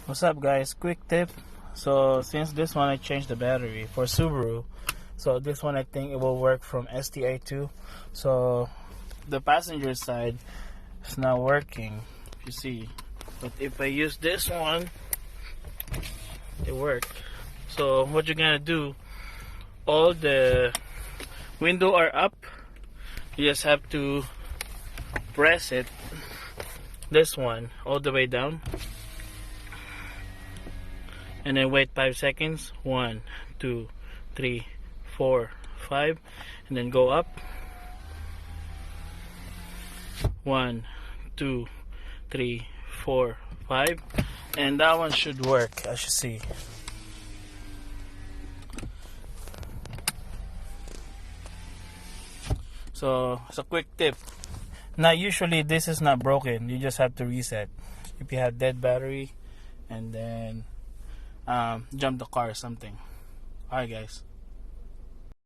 What's up, guys? Quick tip. So since this one I changed the battery for Subaru, so this one I think it will work from STA2. So the passenger side is not working, if you see, but if I use this one, it worked. So what you're gonna do, all the window are up, you just have to press it, this one all the way down, and then wait 5 seconds. 1, 2, 3, 4, 5, and then go up. 1, 2, 3, 4, 5, and that one should work, as you see. So it's a quick tip. Now usually this is not broken, you just have to reset if you have dead battery, and then jump the car or something. Alright guys.